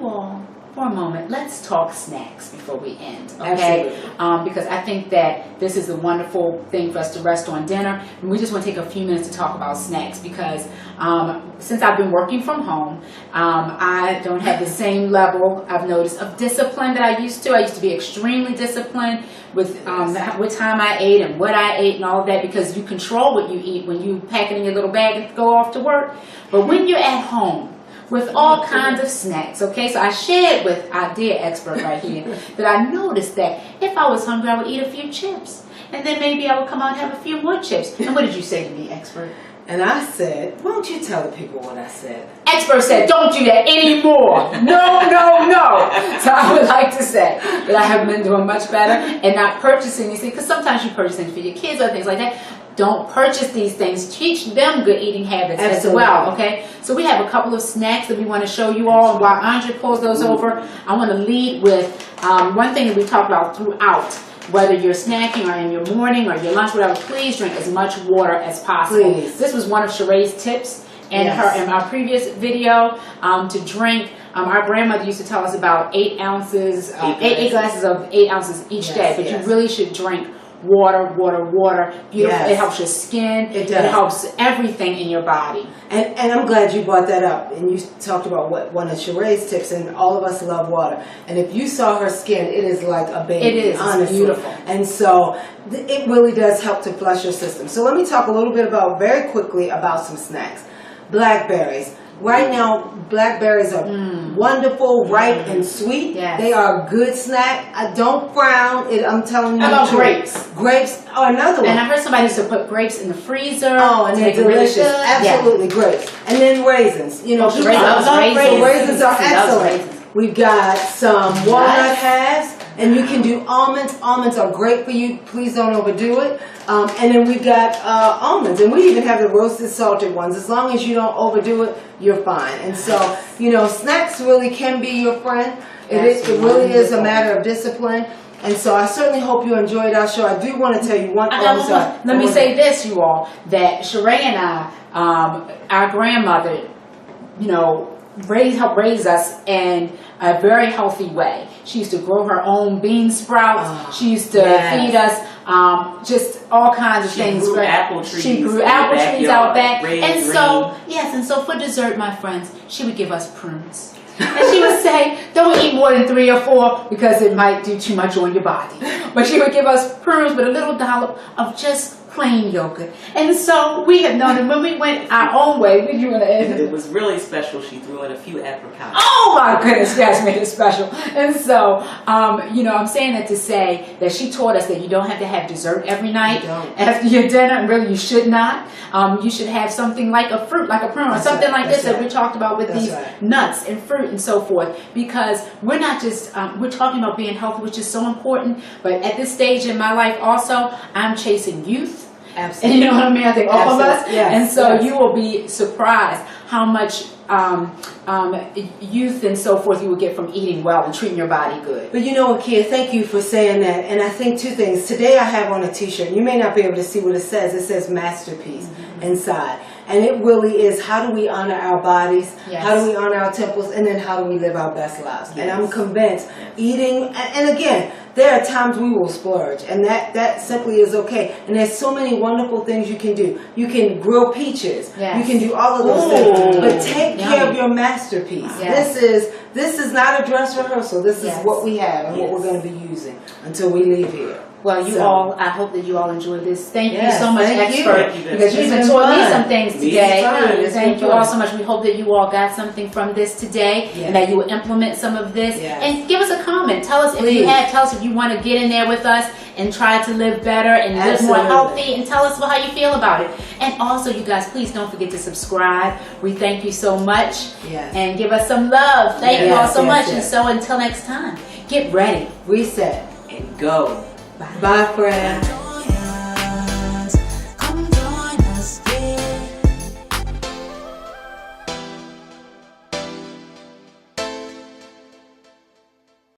you all, for a moment, let's talk snacks before we end, okay? Because I think that this is a wonderful thing for us to rest on dinner, and we just want to take a few minutes to talk about snacks because since I've been working from home, I don't have the same level, I've noticed, of discipline that I used to. I used to be extremely disciplined with what time I ate and what I ate and all of that, because you control what you eat when you pack it in your little bag and go off to work. But when you're at home, with all kinds of snacks, okay? So I shared with our dear expert right here that I noticed that if I was hungry, I would eat a few chips. And then maybe I would come out and have a few more chips. And what did you say to me, expert? And I said, why don't you tell the people what I said? Expert said, don't do that anymore. No, no, no. So I would like to say that I have been doing much better and not purchasing these things. Because sometimes you purchase things for your kids or things like that. Don't purchase these things. Teach them good eating habits as well, okay? So we have a couple of snacks that we want to show you all. And while Andre pulls those over, I want to lead with one thing that we talk about throughout. Whether you're snacking or in your morning or your lunch, whatever, please drink as much water as possible. Please. This was one of Cheré's tips in our previous video to drink. Our grandmother used to tell us about 8 ounces, 8 glasses of 8 ounces each day, but you really should drink water, water, water. Beautiful. It helps your skin. It does. It helps everything in your body. And I'm glad you brought that up. And you talked about one of Cheré's tips, and all of us love water. And if you saw her skin, it is like a baby. It is. Honestly. It's beautiful. And so it really does help to flush your system. So let me talk a little bit very quickly about some snacks. Blackberries. Right now, blackberries are wonderful, ripe, and sweet. Yes. They are a good snack. I don't frown. I'm telling you. How about grapes? Grapes are another one. And I heard somebody used to put grapes in the freezer. Oh, and they're delicious. Really absolutely grapes. And then raisins. You know, raisins are excellent. We've got some walnut halves. And you can do almonds. Almonds are great for you. Please don't overdo it. And then we've got almonds. And we even have the roasted salted ones. As long as you don't overdo it, you're fine. And so, you know, snacks really can be your friend. It really is a matter of discipline. And so I certainly hope you enjoyed our show. I do want to tell you one thing. Let me say this, you all, that Cheré and I, our grandmother, you know, helped raise us in a very healthy way. She used to grow her own bean sprouts. She used to feed us just all kinds of things. She grew apple trees out back. And so for dessert, my friends, she would give us prunes. And she would say, don't eat more than 3 or 4 because it might do too much on your body. But she would give us prunes with a little dollop of just plain yogurt. And so we have known that when we went our own way, it was really special. She threw in a few apricots. Oh my goodness, yes, made it special. And so, you know, I'm saying that to say that she taught us that you don't have to have dessert every night after your dinner, and really you should not. You should have something like a fruit, like a prune, or something like this that we talked about with these nuts and fruit and so forth, because we're not just, we're talking about being healthy, which is so important, but at this stage in my life also, I'm chasing youth. Absolutely. And you know what I mean? I think all of us. Yes, and so you will be surprised how much youth and so forth you will get from eating well and treating your body good. But you know what, Kia, thank you for saying that. And I think 2 things. Today I have on a t-shirt. You may not be able to see what it says. It says masterpiece inside. And it really is, how do we honor our bodies? Yes. How do we honor our temples? And then how do we live our best lives? Yes. And I'm convinced eating, and again, there are times we will splurge, and that simply is okay. And there's so many wonderful things you can do. You can grill peaches. Yes. You can do all of those things. But take care of your masterpiece. Yes. This is not a dress rehearsal. This is what we have and what we're going to be using until we leave here. Well, you all, I hope that you all enjoyed this. Thank you so much, expert, because you've been taught me some things today. Thank you all so much. We hope that you all got something from this today, and that you will implement some of this. And give us a comment. Tell us if you have. Tell us if you want to get in there with us and try to live better and live more healthy, and tell us how you feel about it. And also, you guys, please don't forget to subscribe. We thank you so much, and give us some love. Thank you all so much. And so until next time, get ready, reset, and go. Bye, friends.